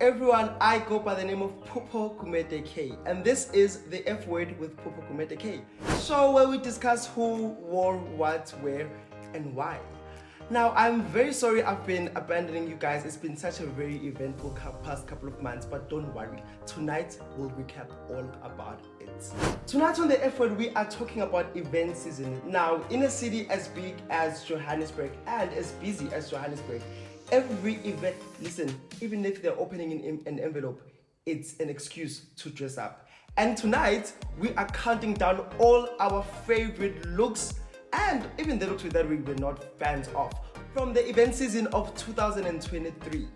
everyone, I go by the name of Phupho Gumede K, and this is the F word with Phupho Gumede K. So where we discuss who wore what, where, and why. Now, I'm very sorry I've been abandoning you guys. It's been such a very eventful past couple of months, but don't worry. Tonight, we'll recap all about it. Tonight on the F word, we are talking about event season. Now, in a city as big as Johannesburg and as busy as Johannesburg, every event, listen, even if they're opening an envelope, it's an excuse to dress up. And tonight, we are counting down all our favorite looks and even the looks that we were not fans of from the event season of 2023.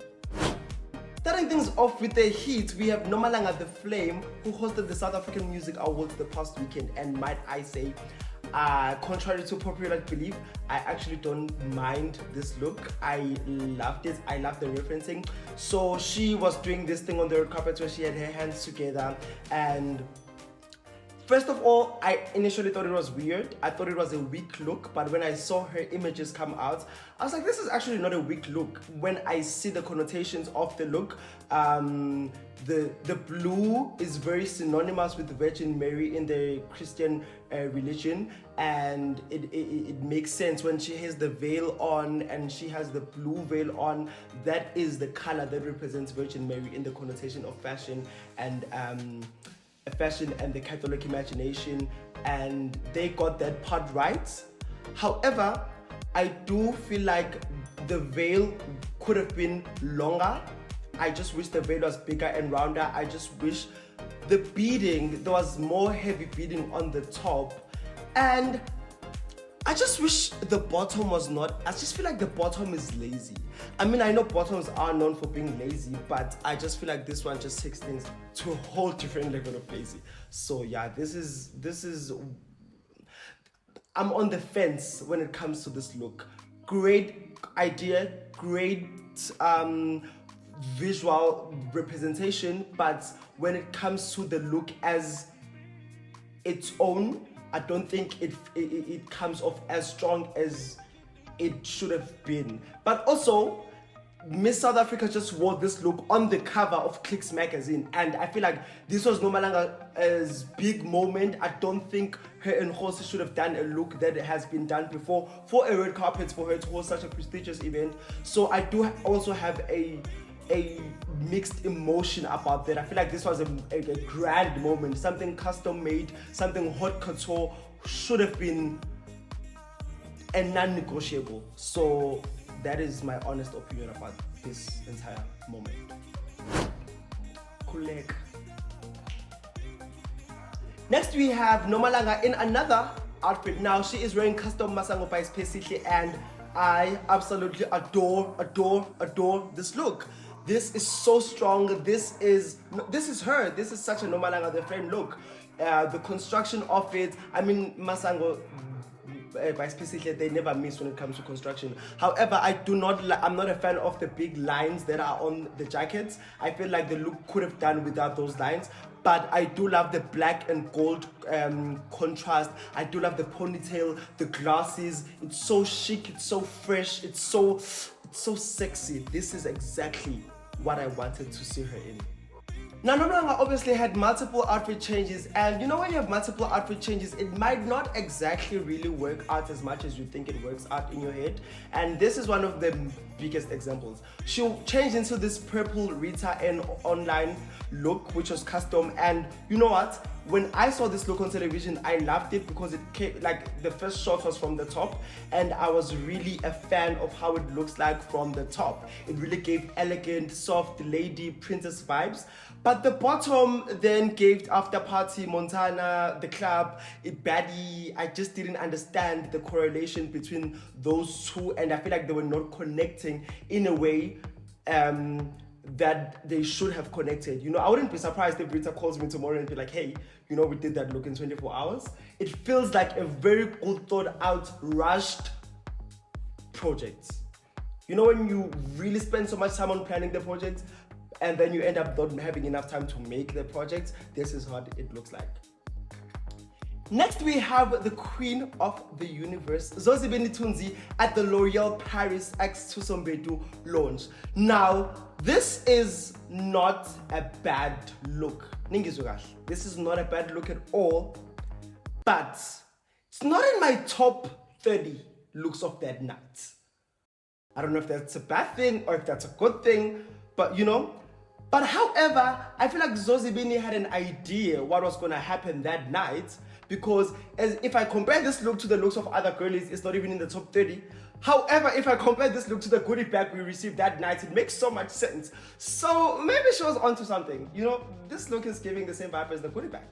Starting things off with the heat, we have Nompumelelo The Flame, who hosted the South African Music Awards the past weekend, and might I say, contrary to popular belief, I actually don't mind this look. I loved it. I love the referencing. So she was doing this thing on the red carpet where she had her hands together, and first of all, I initially thought it was weird. I thought it was a weak look, but when I saw her images come out, I was like, this is actually not a weak look. When I see the connotations of the look, the blue is very synonymous with the Virgin Mary in the Christian religion, and it makes sense when she has the veil on and she has the blue veil on. That is the color that represents Virgin Mary in the connotation of fashion and the Catholic imagination, and they got that part right. However, I do feel like the veil could have been longer. I just wish the veil was bigger and rounder. I just wish the beading, there was more heavy beading on the top, and I just wish the bottom was not. I just feel like the bottom is lazy. I mean, I know bottoms are known for being lazy, but I just feel like this one just takes things to a whole different level of lazy. So yeah, this is I'm on the fence when it comes to this look. Great idea, great visual representation, but when it comes to the look as its own, I don't think it comes off as strong as it should have been. But also, Miss South Africa just wore this look on the cover of Clicks magazine, and I feel like this was Nompumelo's big moment. I don't think her and Jose should have done a look that has been done before for a red carpet for her to host such a prestigious event. So I do also have a mixed emotion about that. I feel like this was a grand moment, something custom made, something haute couture, should have been a non-negotiable. So that is my honest opinion about this entire moment. Kulek. Next we have Nompumelelo in another outfit. Now she is wearing custom masango by Spesihle, and I absolutely adore this look. This is so strong. This is her. This is such a Nompumelelo The Flame look. The construction of it, I mean, masango by Spesihle, they never miss when it comes to construction. However, I'm not a fan of the big lines that are on the jackets. I feel like the look could have done without those lines. But I do love the black and gold contrast. I do love the ponytail, the glasses. It's so chic, it's so fresh, it's so sexy. This is exactly what I wanted to see her in. Now, Nompumelelo obviously had multiple outfit changes, and you know when you have multiple outfit changes, it might not exactly really work out as much as you think it works out in your head, and this is one of the biggest examples. She changed into this purple Rita N online look, which was custom, and you know what? When I saw this look on television, I loved it because it came, like, the first shot was from the top, and I was really a fan of how it looks like from the top. It really gave elegant, soft, lady, princess vibes. But the bottom then gave after party, Montana, the club, it baddie. I just didn't understand the correlation between those two, and I feel like they were not connecting in a way that they should have connected. You know, I wouldn't be surprised if Rita calls me tomorrow and be like, hey, you know, we did that look in 24 hours. It feels like a very good thought out, rushed project. You know, when you really spend so much time on planning the project and then you end up not having enough time to make the project, this is what it looks like. Next, we have the Queen of the Universe, Zosibeni Tunzi, at the L'Oreal Paris X Tusombedu launch. Now, This is not a bad look. This is not a bad look at all, but it's not in my top 30 looks of that night. I don't know if that's a bad thing or if that's a good thing, but But however, I feel like Cbani had an idea what was going to happen that night, because if I compare this look to the looks of other girlies, it's not even in the top 30. However, if I compare this look to the goodie bag we received that night, it makes so much sense. So maybe she was onto something. This look is giving the same vibe as the goodie bag.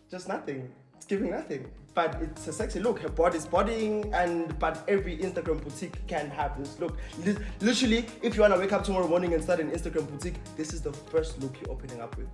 Just nothing. It's giving nothing. But it's a sexy look. Her body's bodying, but every Instagram boutique can have this look. Literally, if you want to wake up tomorrow morning and start an Instagram boutique, this is the first look you're opening up with.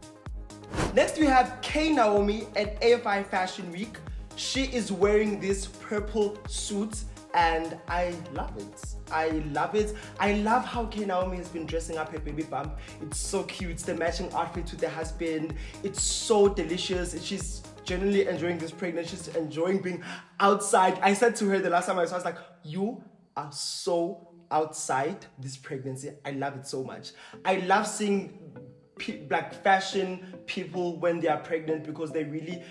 Next, we have Naomi at AFI Fashion Week. She is wearing this purple suit and I love it. I love it. I love how Naomi has been dressing up her baby bump. It's so cute. It's the matching outfit to the husband. It's so delicious. She's genuinely enjoying this pregnancy. She's enjoying being outside. I said to her the last time I was like, you are so outside this pregnancy. I love it so much. I love seeing fashion people when they are pregnant, because they really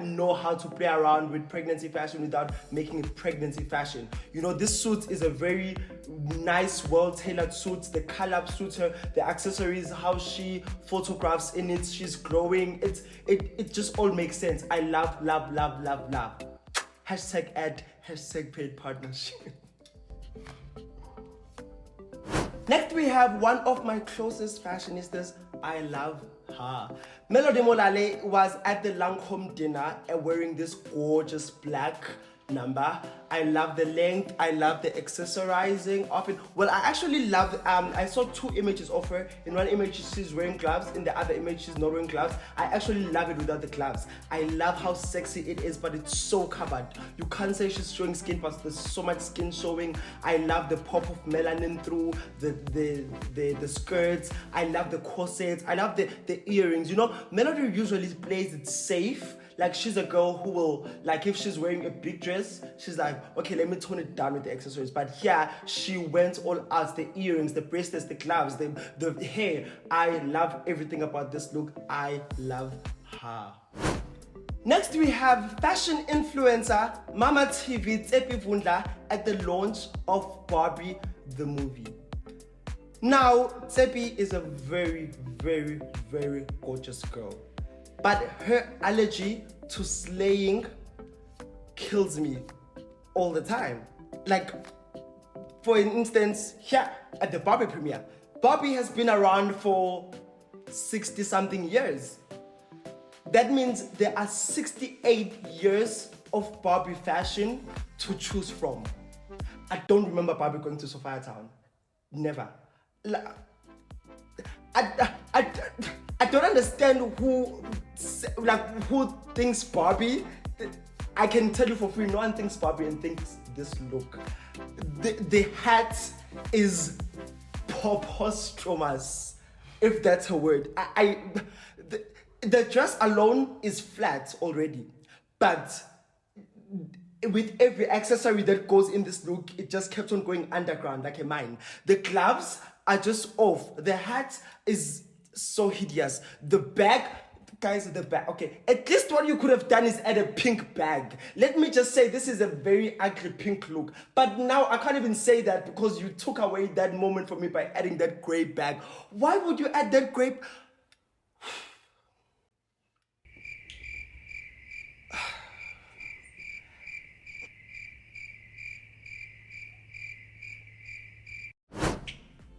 know how to play around with pregnancy fashion without making it pregnancy fashion. This suit is a very nice, well-tailored suit. The color suits her, the accessories, how she photographs in it, she's glowing. It just all makes sense. I love. #ad, #paid partnership. Next, we have one of my closest fashionistas. I love her. Melody Molale was at the Lancome dinner wearing this gorgeous black number. I love the length. I love the accessorizing of it. Well, I actually love, I saw two images of her. In one image she's wearing gloves, in the other image she's not wearing gloves. I actually love it without the gloves. I love how sexy it is, but it's so covered. You can't say she's showing skin, but there's so much skin showing. I love the pop of melanin through the skirts. I love the corsets. I love the earrings. Melody usually plays it safe. Like, she's a girl who will, like, if she's wearing a big dress, she's like, okay, let me tone it down with the accessories. But here, she went all out. The earrings, the bracelets, the gloves, the hair. I love everything about this look. I love her. Next, we have fashion influencer Mama TV Tsepi Vundla at the launch of Barbie the movie. Now, Tsepi is a very, very, very gorgeous girl. But her allergy to slaying kills me all the time. Like, for instance, here at the Barbie premiere, Barbie has been around for 60-something years. That means there are 68 years of Barbie fashion to choose from. I don't remember Barbie going to Sophia Town. Never. I don't understand who thinks Barbie. I can tell you for free, no one thinks Barbie and thinks this look. The hat is preposterous, if that's a word. The dress alone is flat already, but with every accessory that goes in this look, it just kept on going underground like a mine. The gloves are just off. The hat is so hideous. The bag, guys, the bag, okay, at least what you could have done is add a pink bag. Let me just say, this is a very ugly pink look, but now I can't even say that because you took away that moment from me by adding that gray bag. Why would you add that gray?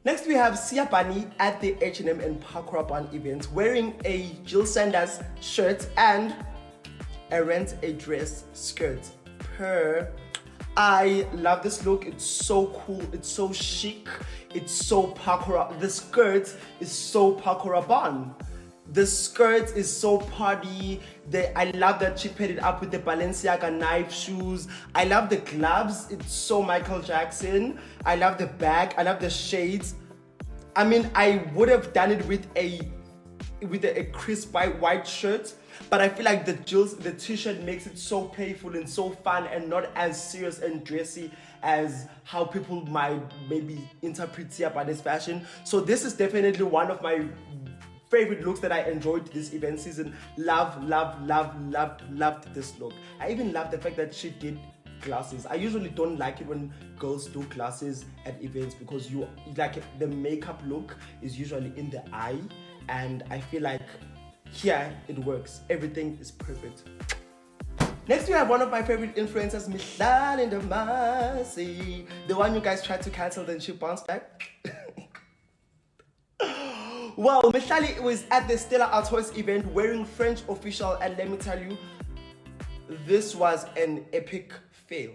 Next, we have Cbani at the H&M and Pakuraban event wearing a Jill Sanders shirt and a rent a dress skirt. I love this look. It's so cool. It's so chic. It's so Pakura. The skirt is so Pakuraban. The skirt is so party. I love that she paired it up with the Balenciaga knife shoes. I love the gloves. It's so Michael Jackson. I love the bag. I love the shades. I mean, I would have done it with a crisp white shirt, but I feel like the t-shirt makes it so playful and so fun and not as serious and dressy as how people might maybe interpret Cbani's fashion. So this is definitely one of my favorite looks that I enjoyed this event season. Loved this look. I even loved the fact that she did glasses. I usually don't like it when girls do glasses at events because you like the makeup look is usually in the eye, and I feel like here it works. Everything is perfect. Next we have one of my favorite influencers, Mbali Mkhize, the one you guys tried to cancel, then she bounced back. Well, Mbali was at the Stella Artois event wearing French official, and let me tell you, this was an epic fail.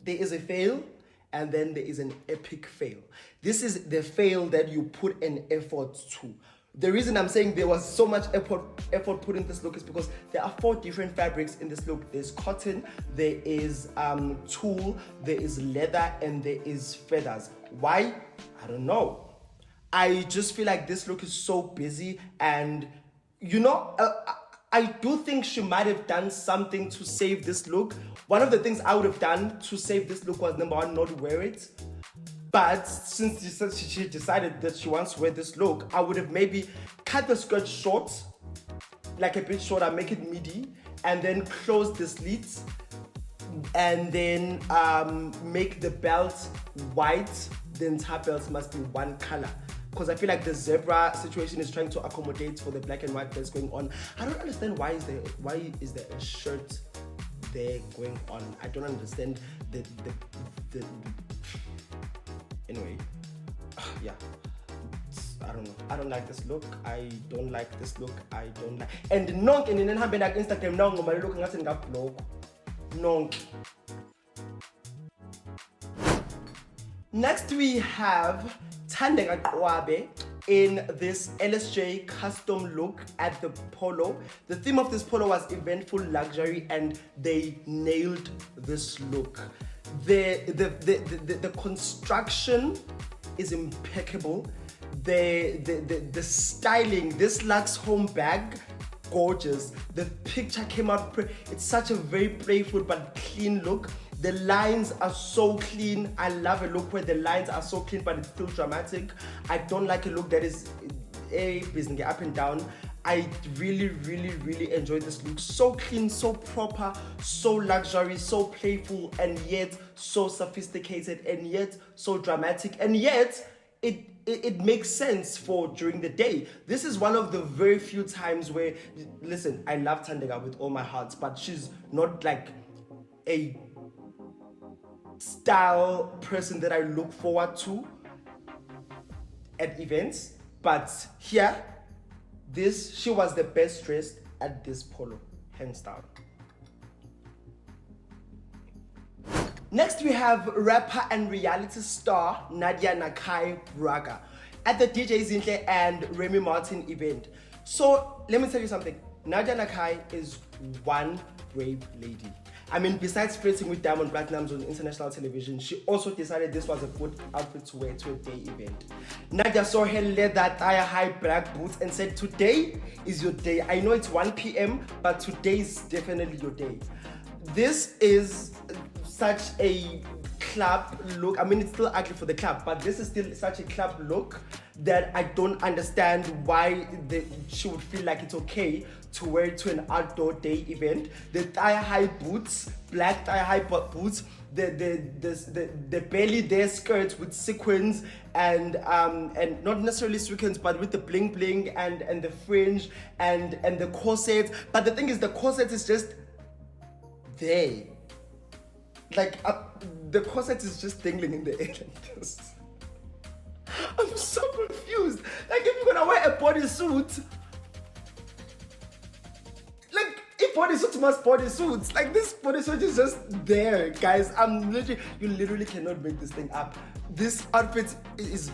There is a fail, and then there is an epic fail. This is the fail that you put an effort to. The reason I'm saying there was so much effort put in this look is because there are 4 different fabrics in this look. There's cotton, there is tulle, there is leather, and there is feathers. Why? I don't know. I just feel like this look is so busy, and you know, I do think she might have done something to save this look. One of the things I would have done to save this look was, number 1, not wear it. But since she decided that she wants to wear this look, I would have maybe cut the skirt short, like a bit shorter, make it midi, and then close the slits, and then make the belt white. The entire belt must be one color, because I feel like the zebra situation is trying to accommodate for the black and white that's going on. I don't understand why is there a shirt there going on. I don't understand the anyway, yeah, I don't know. I don't like this look. I don't like this look. I don't like. And nonke ninenhambe na Instagram now ngoma le look ngathi ngablock. Nonke. Next we have Tanda in this LSJ custom look at the polo. The theme of this polo was eventful luxury, and they nailed this look. The construction is impeccable. The styling, this Lux home bag, gorgeous. The picture came out it's such a very playful but clean look. The lines are so clean. I love a look where the lines are so clean but it's still dramatic. I don't like a look that is business up and down. I really enjoyed this look. So clean, so proper, so luxury, so playful, and yet so sophisticated, and yet so dramatic, and yet it makes sense for during the day. This is one of the very few times where, listen, I love Tanda with all my heart, but she's not like a style person that I look forward to at events. But here, she was the best dressed at this polo, hands down. Next we have rapper and reality star Nadia Nakai Braga at the DJ Zinhle and Remy Martin event. So let me tell you something. Nadia Nakai is one brave lady. I mean, besides flirting with Diamond Platinums on international television, she also decided this was a good outfit to wear to a day event. Nadia saw her leather thigh-high black boots and said, "Today is your day. I know it's 1 p.m, but today is definitely your day." This is such a club look. I mean, it's still ugly for the club, but this is still such a club look that I don't understand why she would feel like it's okay to wear it to an outdoor day event. The thigh-high boots, black thigh-high boots, the belly there skirts with sequins and not necessarily sequins, but with the bling bling and the fringe and the corset. But the thing is, the corset is just there. Like the corset is just dangling in the air like this. I'm so confused. Like, if you're gonna wear a bodysuit, like, if bodysuits must bodysuits, like, this bodysuit is just there, guys. You literally cannot make this thing up. This outfit is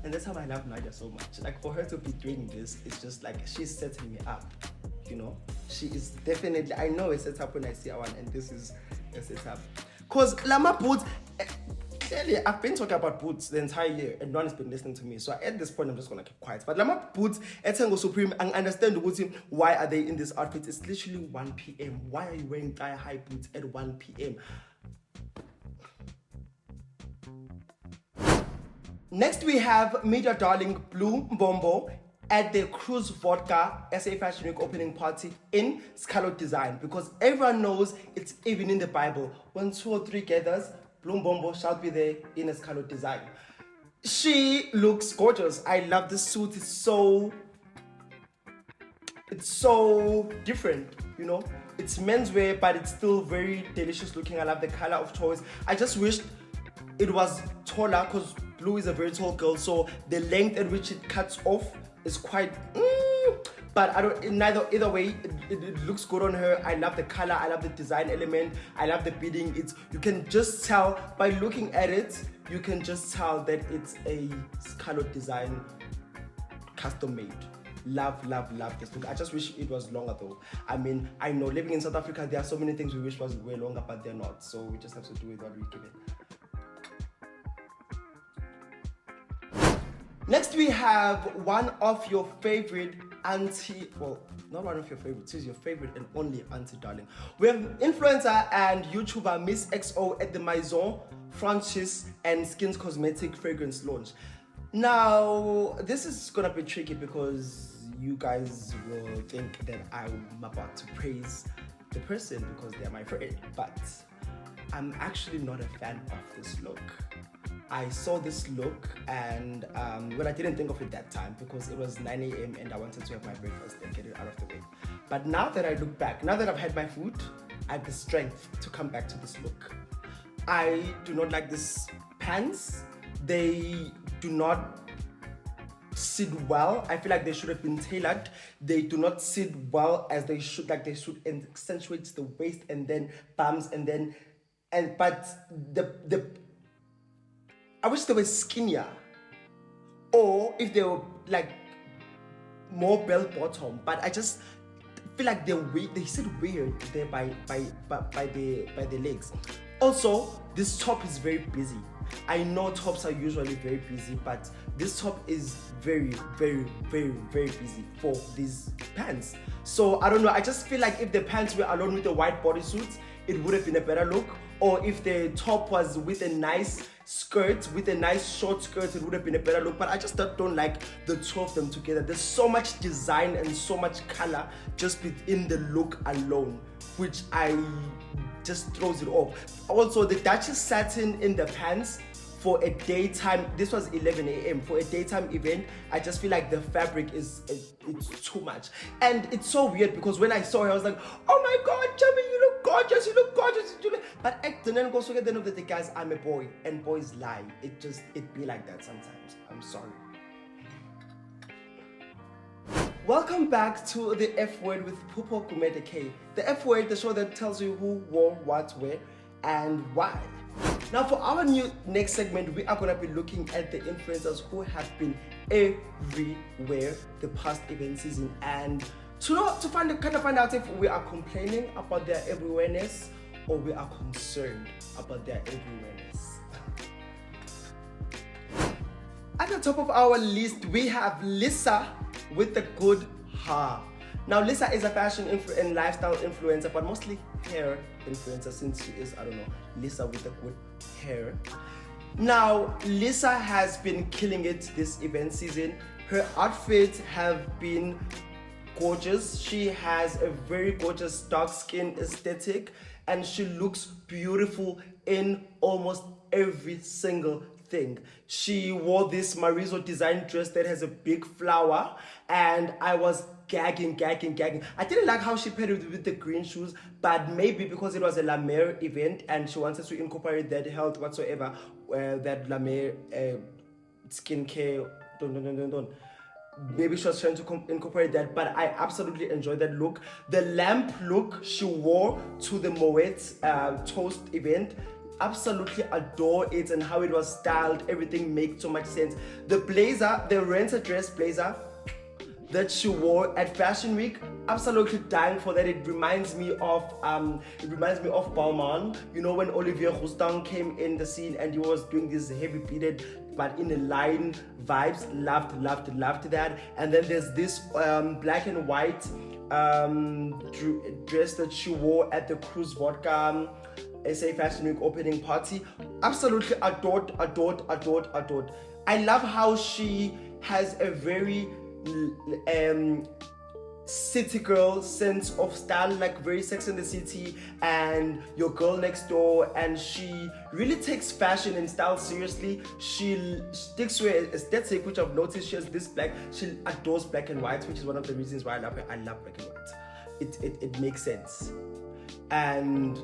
and that's how I love Nadia so much. Like, for her to be doing this, it's just like she's setting me up, you know. She is definitely, I know a setup when I see one, and this is a setup. Cause Lama boots, clearly I've been talking about boots the entire year and no one has been listening to me. So at this point I'm just gonna keep quiet. But Lama boots at Tango Supreme and understand why are they in this outfit. It's literally 1 p.m. Why are you wearing thigh high boots at 1 p.m.? Next we have media darling Blue Bombo at the Cruise Vodka SA Fashion Week opening party in Scallop Design, because everyone knows it's even in the Bible. When 2 or 3 gathers, Blue Bombo shall be there in a Scallop Design. She looks gorgeous. I love this suit. It's so different, you know. It's menswear, but it's still very delicious looking. I love the color of choice. I just wished it was taller, because Blue is a very tall girl, so the length at which it cuts off is quite but I don't either way it looks good on her. I love the color, I love the design element, I love the beading. You can just tell by looking at it, you can just tell that it's a Scallop Design custom made. Love this look. I just wish it was longer though. I mean, I know living in South Africa there are so many things we wish was way longer, but they're not, so we just have to do with what we give it. Next we have one of your favorite auntie, well, not one of your favorites, she's your favorite and only auntie darling. We have influencer and YouTuber Miss XO at the Maison Francis and Skins Cosmetic fragrance launch. Now, this is gonna be tricky because you guys will think that I'm about to praise the person because they're my friend, but I'm actually not a fan of this look. I saw this look and well, I didn't think of it that time because it was 9 a.m. and I wanted to have my breakfast and get it out of the way. But now that I look back, now that I've had my food, I have the strength to come back to this look. I do not like these pants. They do not sit well. I feel like they should have been tailored. They do not sit well as they should, like they should accentuate the waist and then bums but I wish they were skinnier, or if they were like more bell bottom. But I just feel like they sit weird there by the legs. Also, this top is very busy. I know tops are usually very busy, but this top is very busy for these pants. So I don't know. I just feel like if the pants were alone with the white bodysuit, it would have been a better look. Or if the top was with a nice skirt, with a nice short skirt, it would have been a better look. But I just don't like the two of them together. There's so much design and so much color just within the look alone, which I just throws it off. Also, the Duchess satin in the pants for a daytime, this was 11 a.m. for a daytime event. I just feel like the fabric it's too much. And it's so weird because when I saw her, I was like, oh my God, Chubby, you look gorgeous, you look gorgeous. But at the end of the day, guys, I'm a boy and boys lie. It be like that sometimes. I'm sorry. Welcome back to the F Word with Phupho Gumede. The F Word, the show that tells you who wore what, where, and why. Now for our new next segment, we are going to be looking at the influencers who have been everywhere the past event season, and to find out if we are complaining about their everywhereness or we are concerned about their everywhereness. At the top of our list, we have Lisa with the good hair. Now, Lisa is a fashion and lifestyle influencer, but mostly hair influencer, since she is, I don't know, Lisa with the good hair. Now, Lisa has been killing it this event season. Her outfits have been gorgeous. She has a very gorgeous dark skin aesthetic, and she looks beautiful in almost every single thing. She wore this Marizo design dress that has a big flower, and I was gagging. I didn't like how she paired it with the green shoes, but maybe because it was a La Mer event and she wanted to incorporate that health whatsoever, that La Mer skincare, maybe she was trying to incorporate that, but I absolutely enjoyed that look. The lamp look she wore to the Moet toast event, absolutely adore it, and how it was styled, everything makes so much sense. The blazer, the rented dress blazer, that she wore at Fashion Week. Absolutely dying for that. It reminds me of Balmain. You know, when Olivier Roustan came in the scene and he was doing this heavy beaded but in a line vibes. Loved that. And then there's this black and white dress that she wore at the Cruise Vodka SA Fashion Week opening party. Absolutely adored. I love how she has a very city girl sense of style, like very Sex and the City and Your Girl Next Door, and she really takes fashion and style seriously. She sticks to her aesthetic, which I've noticed she has this she adores black and white, which is one of the reasons why I love her. I love black and white. It makes sense. And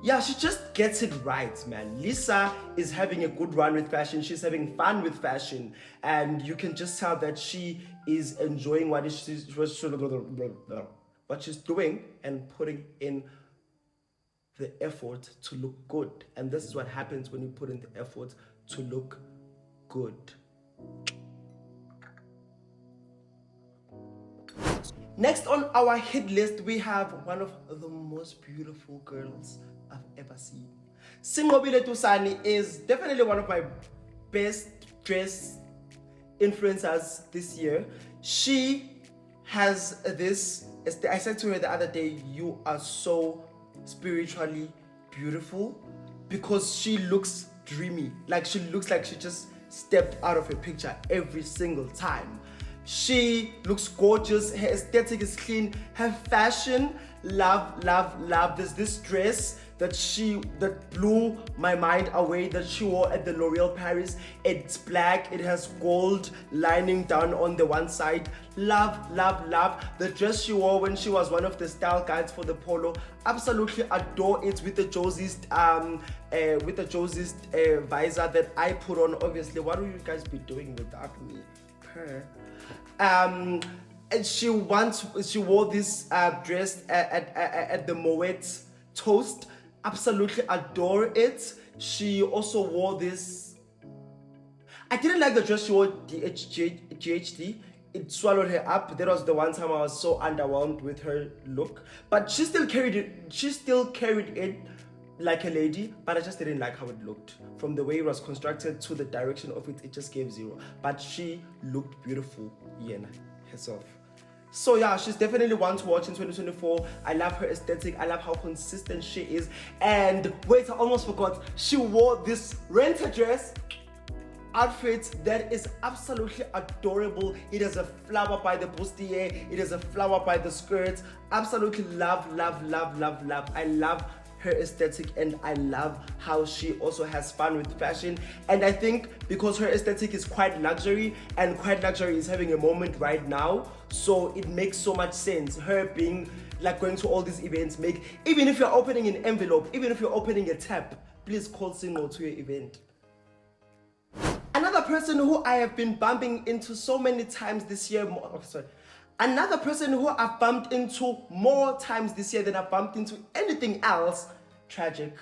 yeah, she just gets it right, man. Lisa is having a good run with fashion. She's having fun with fashion. And you can just tell that she is enjoying what she's doing and putting in the effort to look good. And this is what happens when you put in the effort to look good. Next on our hit list, we have one of the most beautiful girls I've ever seen. Singobile Tusani is definitely one of my best dressed influencers this year. She has this, I said to her the other day, you are so spiritually beautiful, because she looks dreamy. Like she looks like she just stepped out of a picture every single time. She looks gorgeous, her aesthetic is clean, her fashion, love. There's this dress that blew my mind away that she wore at the L'Oreal Paris. It's black, it has gold lining down on the one side. Love. The dress she wore when she was one of the style guides for the Polo. Absolutely adore it with the Josie's visor that I put on. Obviously, what will you guys be doing without me? And she wore this dress at the Moet Toast. Absolutely adore it. She also wore this. I didn't like the dress she wore GHD. It swallowed her up. That was the one time I was so underwhelmed with her look. But she still carried it like a lady, but I just didn't like how it looked. From the way it was constructed to the direction of it, it just gave 0. But she looked beautiful, Yena, herself. So yeah, she's definitely one to watch in 2024. I love her aesthetic. I love how consistent she is. And wait, I almost forgot. She wore this renter dress outfit that is absolutely adorable. It has a flower by the bustier. It has a flower by the skirt. Absolutely love. I love her aesthetic, and I love how she also has fun with fashion. And I think because her aesthetic is quite luxury, and quite luxury is having a moment right now, so it makes so much sense. Her being like going to all these events, even if you're opening an envelope, even if you're opening a tab, please call Singo to your event. Another person who I have been bumping into so many times this year, another person who I've bumped into more times this year than I've bumped into anything else, tragic,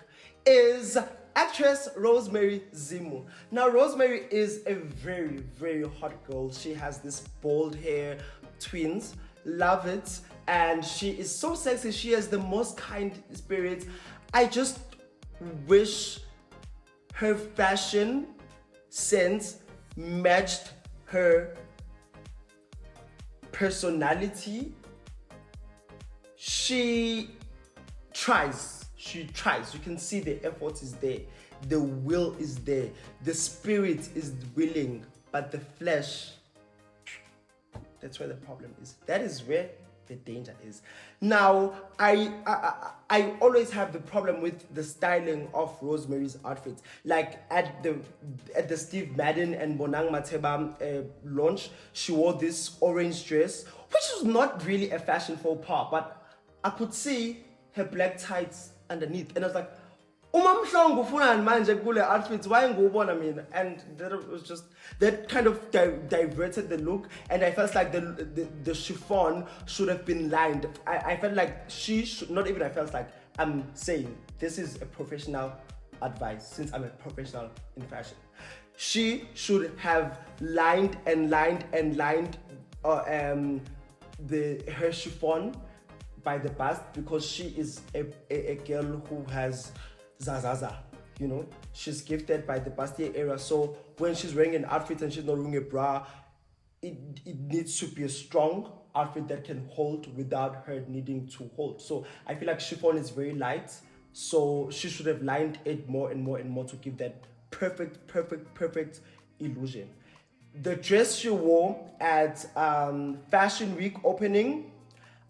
is actress Rosemary Muzi. Now, Rosemary is a very, very hot girl. She has this bold hair, twins, love it, and she is so sexy. She has the most kind spirit. I just wish her fashion sense matched her personality. She tries. You can see the effort is there, the will is there, the spirit is willing, but the flesh, that's where the problem is. That is where the danger is. Now, I always have the problem with the styling of Rosemary's outfits. Like at the Steve Madden and Bonang Mateba launch, she wore this orange dress, which was not really a fashion faux pas, but I could see her black tights underneath, and I was like, uma mhlongo ufuna manje kule outfits, why ngubona mina? And that was just, that kind of diverted the look, and I felt like the chiffon should have been lined. I felt like she should not even, I felt like, I'm saying this is a professional advice since I'm a professional in fashion. She should have lined her chiffon by the bust, because she is a girl who has zazaza, you know, she's gifted by the bustier area. So when she's wearing an outfit and she's not wearing a bra, it needs to be a strong outfit that can hold without her needing to hold. So I feel like chiffon is very light, so she should have lined it more and more and more to give that perfect illusion. The dress she wore at Fashion Week opening,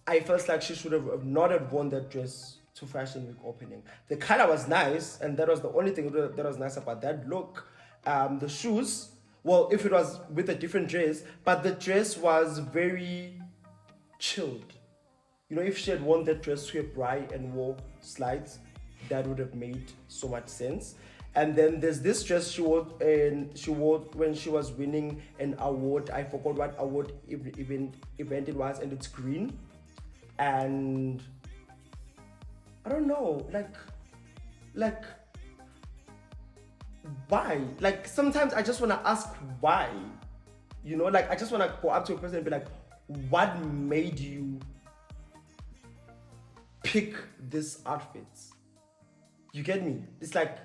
I felt like she should have not have worn that dress to Fashion Week opening. The color was nice, and that was the only thing that was nice about that look. The shoes, well, if it was with a different dress, but the dress was very chilled. You know, if she had worn that dress to a bri and wore slides, that would have made so much sense. And then there's this dress she wore when she was winning an award. I forgot what award event it was, and it's green. And I don't know, like why? Like sometimes I just want to ask why, you know, like I just want to go up to a person and be like, what made you pick this outfit? You get me? It's like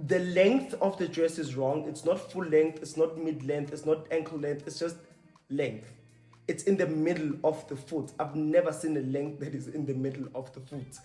the length of the dress is wrong. It's not full length, it's not mid length, it's not ankle length, it's just length. It's in the middle of the foot. I've never seen a length that is in the middle of the foot.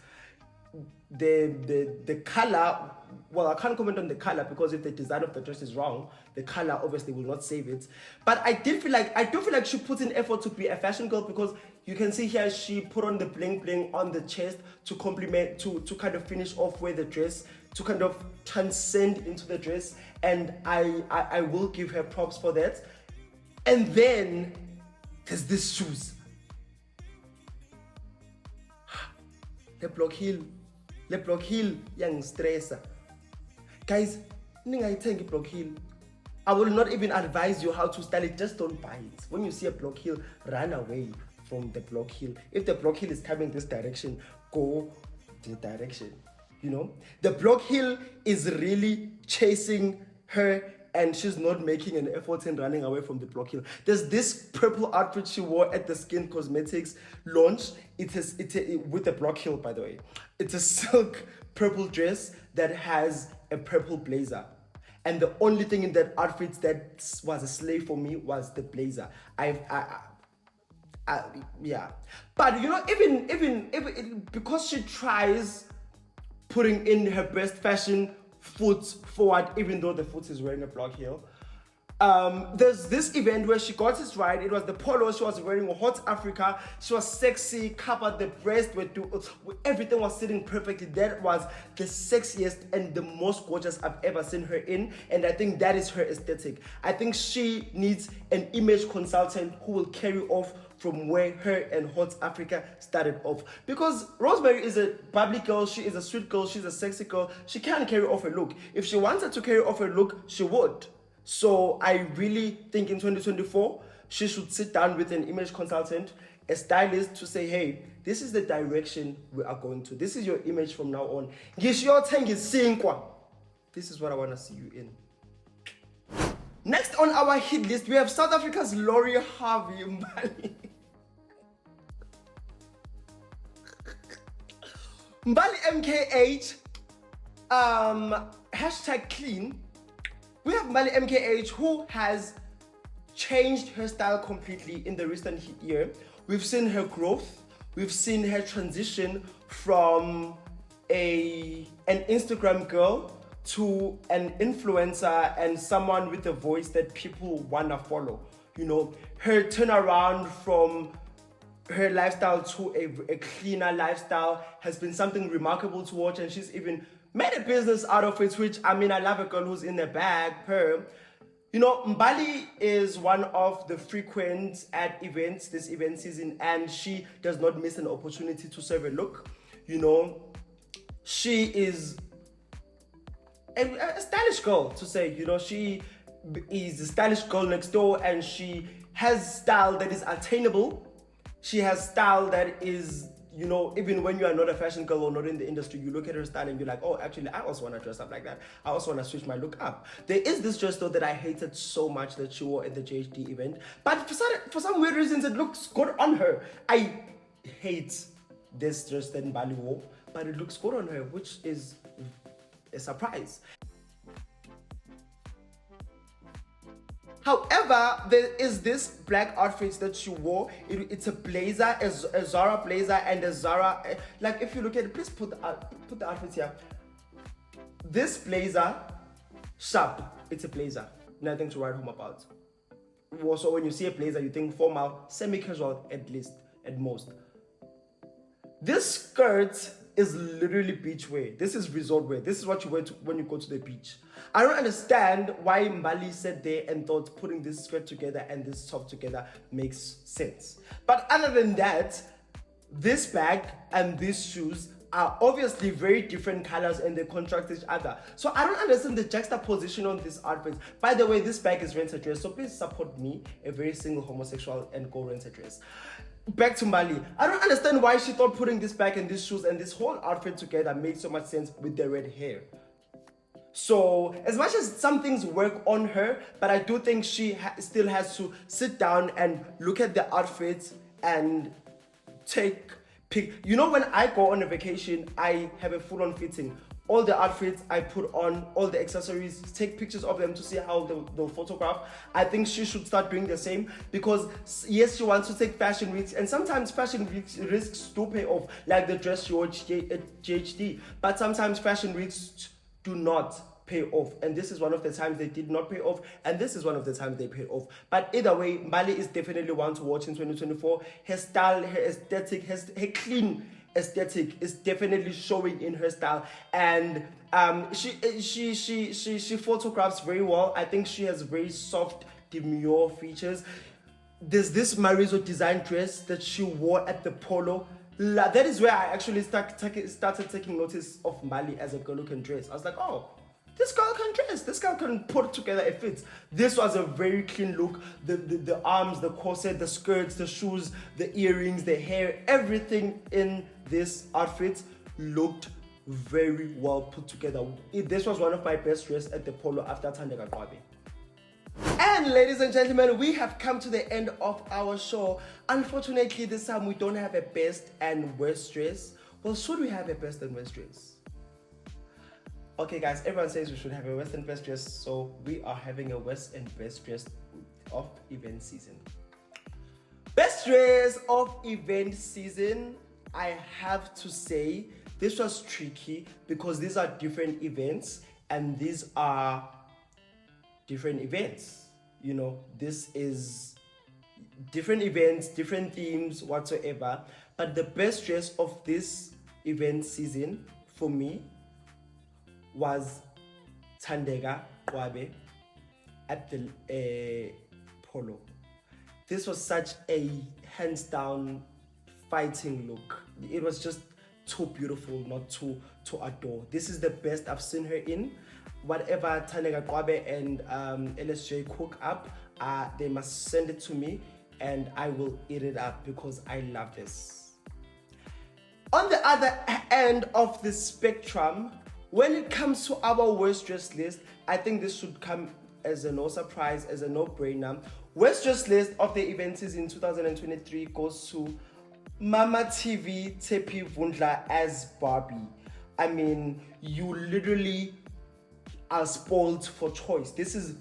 The color, well, I can't comment on the color because if the design of the dress is wrong, the color obviously will not save it. But I do feel like she put in effort to be a fashion girl, because you can see here she put on the bling bling on the chest to complement, to kind of finish off with the dress, to kind of transcend into the dress, and I will give her props for that. And then there's these shoes. Le block heel yang stressa. Guys, ningayithengi block heel. I will not even advise you how to style it. Just don't buy it. When you see a block heel, run away from the block heel. If the block heel is coming this direction, go the direction. You know, the block heel is really chasing her, and she's not making an effort in running away from the block heel. There's this purple outfit she wore at the Skin Cosmetics launch. It with the block heel, by the way. It's a silk purple dress that has a purple blazer. And the only thing in that outfit that was a slave for me was the blazer. Yeah. But you know, even because she tries putting in her best fashion foot forward, even though the foot is wearing a block heel. There's this event where she got it right. It was the polo she was wearing, Hot Africa. She was sexy, covered the breast, everything was sitting perfectly. That was the sexiest and the most gorgeous I've ever seen her in, and I think that is her aesthetic. I think she needs an image consultant who will carry off from where her and Hot Africa started off. Because Rosemary is a bubbly girl, she is a sweet girl, she's a sexy girl. She can carry off a look. If she wanted to carry off a look, she would. So I really think in 2024, she should sit down with an image consultant, a stylist, to say, hey, this is the direction we are going to. This is your image from now on. This is what I want to see you in. Next on our hit list, we have South Africa's Lori Harvey Mbali. Mbali MKH, hashtag clean. We have Mbali MKH, who has changed her style completely in the recent year. We've seen her growth. We've seen her transition from an Instagram girl to an influencer and someone with a voice that people wanna follow. You know, her turnaround from her lifestyle to a cleaner lifestyle has been something remarkable to watch, and she's even made a business out of it, which, I mean, I love a girl who's in the bag, her. You know, Mbali is one of the frequent at events this event season, and she does not miss an opportunity to serve a look. You know, she is a stylish girl, to say. You know, she is a stylish girl next door, and she has style that is attainable. She has style that is you know, even when you are not a fashion girl or not in the industry, you look at her style and you're like, oh, actually, I also want to dress up like that. I also want to switch my look up. There is this dress though that I hated so much that she wore at the JHD event, but for some weird reasons, it looks good on her. I hate this dress that Mbali wore, but it looks good on her, which is a surprise. However, there is this black outfit that she wore. It's a blazer, a Zara blazer, and a Zara. Like, if you look at it, please put the outfits here. This blazer, sharp. It's a blazer. Nothing to write home about. Also, when you see a blazer, you think formal, semi-casual at least, at most. This skirt is literally beach wear. This is resort wear. This is what you wear when you go to the beach. I don't understand why Mbali sat there and thought putting this skirt together and this top together makes sense. But other than that, this bag and these shoes are obviously very different colors and they contrast each other. So I don't understand the juxtaposition on this outfit. By the way, this bag is rent a dress, so please support me, a very single homosexual, and go rent a dress. Back to Mbali. I don't understand why she thought putting this bag and these shoes and this whole outfit together made so much sense with the red hair. So as much as some things work on her, but I do think she still has to sit down and look at the outfits and pick. You know, when I go on a vacation, I have a full-on fitting. All the outfits I put on, all the accessories, take pictures of them to see how they'll photograph. I think she should start doing the same, because yes, she wants to take fashion risks, and sometimes fashion risks do pay off, like the dress she wore at JHD, but sometimes fashion risks do not pay off, and this is one of the times they did not pay off, and this is one of the times they paid off. But either way, Mbali is definitely one to watch in 2024. Her style, her aesthetic, her clean aesthetic is definitely showing in her style, and she photographs very well. I think she has very soft, demure features. There's this Marizo design dress that she wore at the polo. That is where I actually started taking notice of Mbali as a girl who can dress. I was like, oh, this girl can dress. This girl can put together a fit. This was a very clean look. The arms, the corset, the skirts, the shoes, the earrings, the hair, everything in this outfit looked very well put together. This was one of my best dresses at the polo after Tanda. And ladies and gentlemen, we have come to the end of our show. Unfortunately, this time we don't have a best and worst dress. Well, should we have a best and worst dress? Okay guys, everyone says we should have a worst and best dress, so we are having a worst and best dress of event season. Best dress of event season, I have to say this was tricky because these are different events and these are different events. You know, this is different events, different themes, whatsoever. But the best dress of this event season for me was Tandega Wabe at the polo. This was such a hands down fighting look. It was just too beautiful not to adore. This is the best I've seen her in. Whatever Tandega Kwabe and LSJ cook up, they must send it to me and I will eat it up because I love this. On the other end of the spectrum, when it comes to our worst dress list, I think this should come as a no surprise, as a no-brainer. Worst dress list of the events in 2023 goes to Mama TV Tepi Vundla as Barbie. I mean, you literally are spoiled for choice.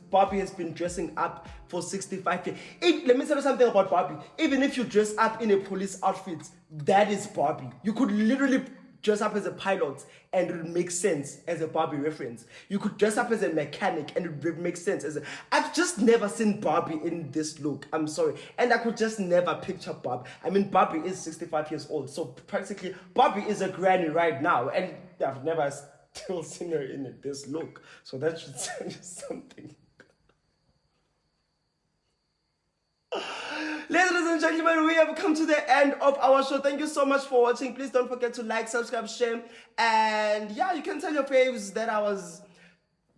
Barbie has been dressing up for 65 years. Let me tell you something about Barbie. Even if you dress up in a police outfit, that is Barbie. You could literally dress up as a pilot and it would make sense as a Barbie reference. You could dress up as a mechanic and it would make sense as I've just never seen Barbie in this look. I'm sorry. And I could just never picture Barbie. I mean, Barbie is 65 years old. So practically Barbie is a granny right now. And I've never still seen her in this look. So that should tell you something. Ladies and gentlemen, we have come to the end of our show. Thank you so much for watching. Please don't forget to like, subscribe, share. And yeah, you can tell your faves that I was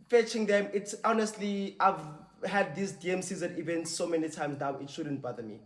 fetching them. It's honestly, I've had these DMCs at events so many times now, it shouldn't bother me.